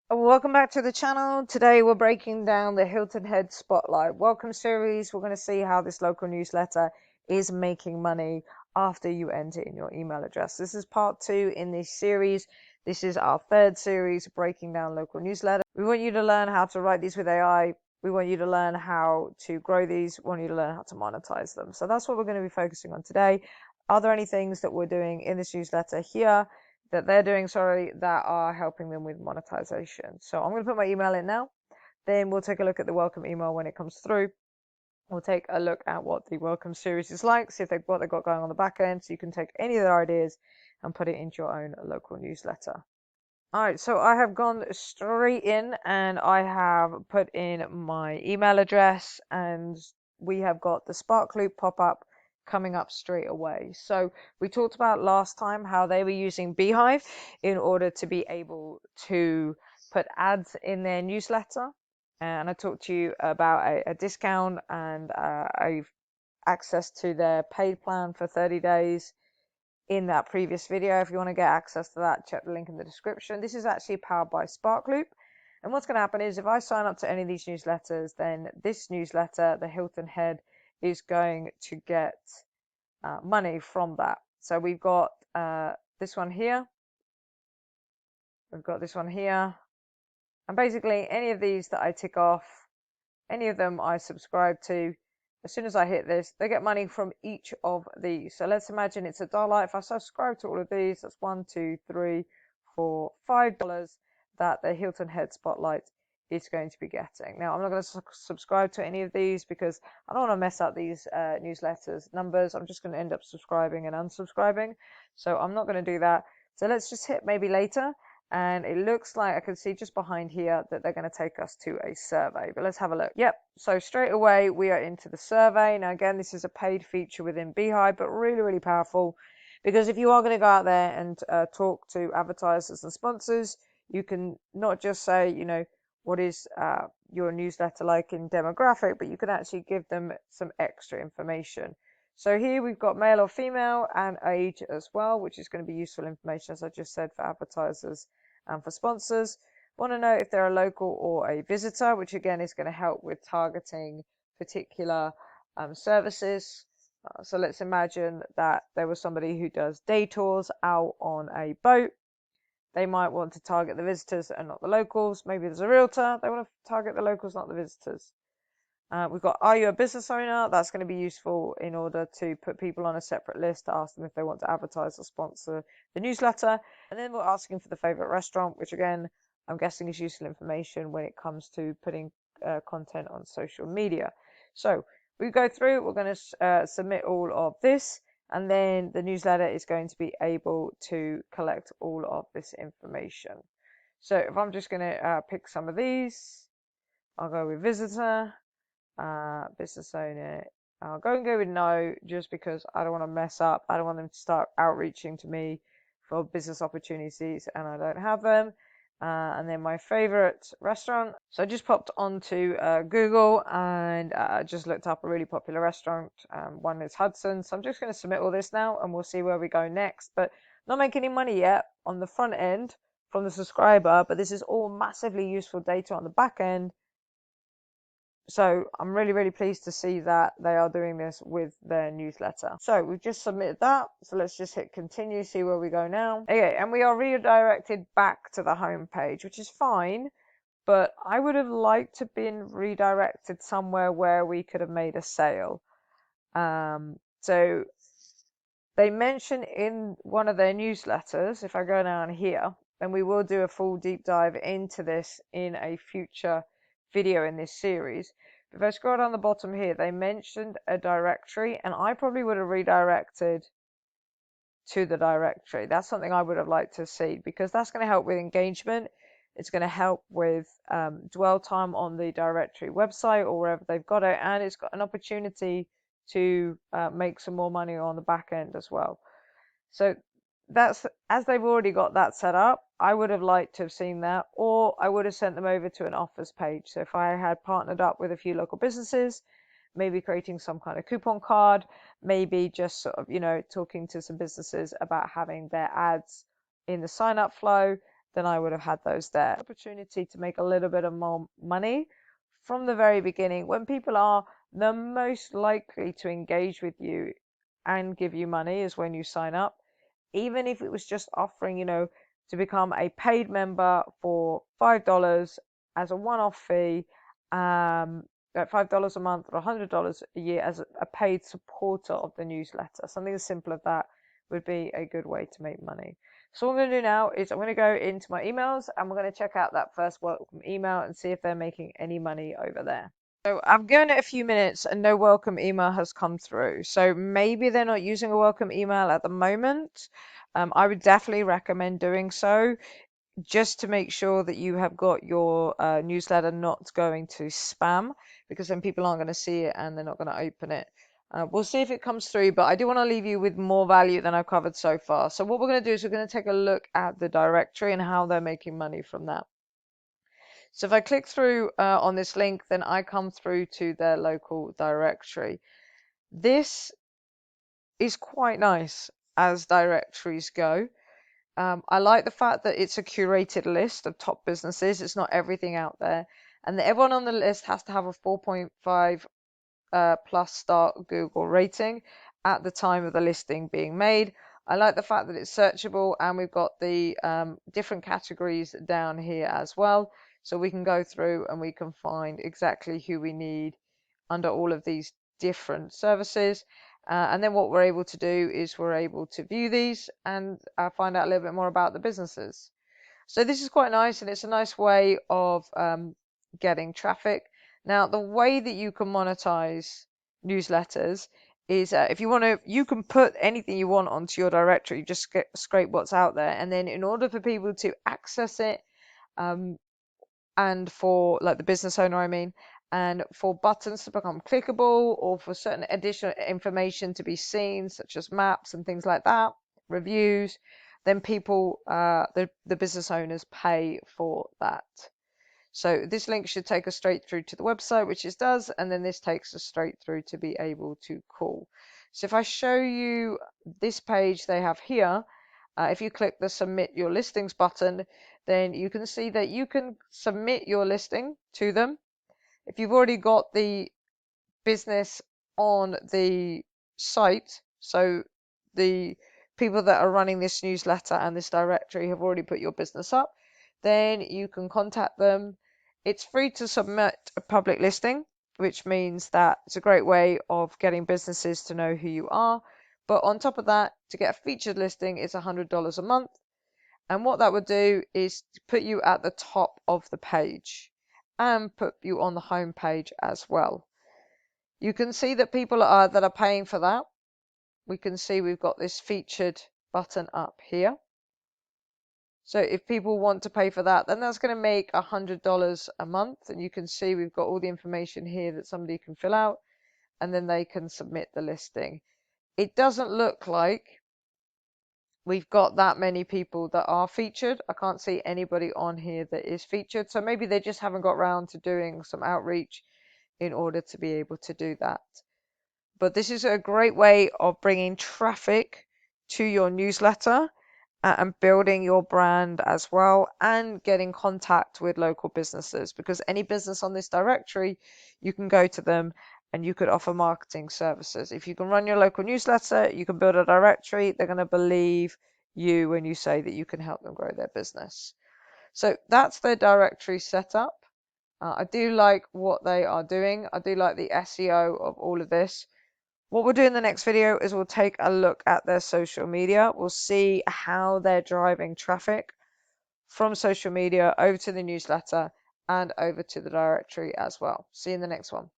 Welcome back to the channel. Today we're breaking down the Hilton Head Spotlight welcome series. We're going to see how this local newsletter is making money after you enter in your email address. This is part 2 in this series. This is our third series, breaking down local newsletter. We want you to learn how to write these with AI. We want you to learn how to grow these. We want you to learn how to monetize them. So that's what we're going to be focusing on today. Are there any things that we're doing in this newsletter here that they're doing, that are helping them with monetization? So I'm going to put my email in now. Then we'll take a look at the welcome email when it comes through. We'll take a look at what the welcome series is like, see if what they've got going on the back end, so you can take any of their ideas and put it into your own local newsletter. All right, so I have gone straight in and I have put in my email address, and we have got the SparkLoop pop-up coming up straight away. So we talked about last time how they were using Beehiiv in order to be able to put ads in their newsletter. And I talked to you about a discount and access to their paid plan for 30 days in that previous video. If you want to get access to that, check the link in the description. This is actually powered by SparkLoop. And what's going to happen is if I sign up to any of these newsletters, then this newsletter, the Hilton Head, is going to get money from that. So we've got this one here. We've got this one here. And basically any of these that I tick off, any of them I subscribe to, as soon as I hit this, they get money from each of these. So let's imagine it's $1. If I subscribe to all of these, that's $1, 2, 3, 4, $5 that the Hilton Head Spotlight is going to be getting. Now, I'm not going to subscribe to any of these because I don't want to mess up these newsletters numbers. I'm just going to end up subscribing and unsubscribing. So I'm not going to do that. So let's just hit maybe later. And it looks like I can see just behind here that they're going to take us to a survey, but let's have a look. Yep, so straight away we are into the survey. Now again, this is a paid feature within Beehiiv, but really powerful, because if you are going to go out there and talk to advertisers and sponsors, you can not just say, what is your newsletter like in demographic, but you can actually give them some extra information. So here we've got male or female and age as well, which is going to be useful information, as I just said, for advertisers and for sponsors. Want to know if they're a local or a visitor, which again is going to help with targeting particular services. So let's imagine that there was somebody who does day tours out on a boat. They might want to target the visitors and not the locals. Maybe there's a realtor. They want to target the locals, not the visitors. We've got, are you a business owner? That's going to be useful in order to put people on a separate list to ask them if they want to advertise or sponsor the newsletter. And then we're asking for the favorite restaurant, which again, I'm guessing is useful information when it comes to putting content on social media. So we go through, we're going to submit all of this, and then the newsletter is going to be able to collect all of this information. So if I'm just going to pick some of these, I'll go with visitor. Business owner. I'll go with no, just because I don't want to mess up. I don't want them to start outreaching to me for business opportunities and I don't have them. And then my favorite restaurant. So I just popped onto Google and just looked up a really popular restaurant. One is Hudson. So I'm just going to submit all this now and we'll see where we go next. But not making any money yet on the front end from the subscriber, but this is all massively useful data on the back end. So I'm really pleased to see that they are doing this with their newsletter. So we've just submitted that. So let's just hit continue, see where we go now. Okay, and we are redirected back to the home page, which is fine, but I would have liked to have been redirected somewhere where we could have made a sale. So they mention in one of their newsletters, if I go down here, and we will do a full deep dive into this in a future video in this series. If I scroll down the bottom here, they mentioned a directory, and I probably would have redirected to the directory. That's something I would have liked to see, because that's going to help with engagement. It's going to help with dwell time on the directory website or wherever they've got it, and it's got an opportunity to make some more money on the back end as well. So that's, as they've already got that set up, I would have liked to have seen that, or I would have sent them over to an offers page. So if I had partnered up with a few local businesses, maybe creating some kind of coupon card, maybe just sort of, talking to some businesses about having their ads in the sign up flow, then I would have had those there. Opportunity to make a little bit of more money from the very beginning, when people are the most likely to engage with you and give you money, is when you sign up. Even if it was just offering, to become a paid member for $5 as a one-off fee, at $5 a month or $100 a year as a paid supporter of the newsletter. Something as simple as that would be a good way to make money. So what I'm going to do now is I'm going to go into my emails and we're going to check out that first welcome email and see if they're making any money over there. So I've given it a few minutes and no welcome email has come through. So maybe they're not using a welcome email at the moment. I would definitely recommend doing so, just to make sure that you have got your newsletter not going to spam, because then people aren't going to see it and they're not going to open it. We'll see if it comes through, but I do want to leave you with more value than I've covered so far. So what we're going to do is we're going to take a look at the directory and how they're making money from that. So if I click through on this link, then I come through to their local directory. This is quite nice as directories go. I like the fact that it's a curated list of top businesses. It's not everything out there. And that everyone on the list has to have a 4.5 plus star Google rating at the time of the listing being made. I like the fact that it's searchable, and we've got the different categories down here as well. So we can go through and we can find exactly who we need under all of these different services. And then what we're able to do is we're able to view these and find out a little bit more about the businesses. So this is quite nice, and it's a nice way of getting traffic. Now, the way that you can monetize newsletters is if you want to, you can put anything you want onto your directory, just scrape what's out there. And then in order for people to access it, and for like the business owner, and for buttons to become clickable, or for certain additional information to be seen, such as maps and things like that, reviews, then people, the business owners, pay for that. So this link should take us straight through to the website, which it does, and then this takes us straight through to be able to call. So if I show you this page they have here, if you click the submit your listings button, then you can see that you can submit your listing to them. If you've already got the business on the site, so the people that are running this newsletter and this directory have already put your business up, then you can contact them. It's free to submit a public listing, which means that it's a great way of getting businesses to know who you are. But on top of that, to get a featured listing, it's $100 a month. And what that would do is put you at the top of the page and put you on the home page as well. You can see that people that are paying for that. We can see we've got this featured button up here. So if people want to pay for that, then that's going to make $100 a month. And you can see we've got all the information here that somebody can fill out, and then they can submit the listing. It doesn't look like we've got that many people that are featured. I can't see anybody on here that is featured. So maybe they just haven't got around to doing some outreach in order to be able to do that. But this is a great way of bringing traffic to your newsletter and building your brand as well, and getting contact with local businesses, because any business on this directory, you can go to them and you could offer marketing services. If you can run your local newsletter, you can build a directory, they're going to believe you when you say that you can help them grow their business. So that's their directory setup. I do like what they are doing. I do like the SEO of all of this. What we'll do in the next video is we'll take a look at their social media. We'll see how they're driving traffic from social media over to the newsletter and over to the directory as well. See you in the next one.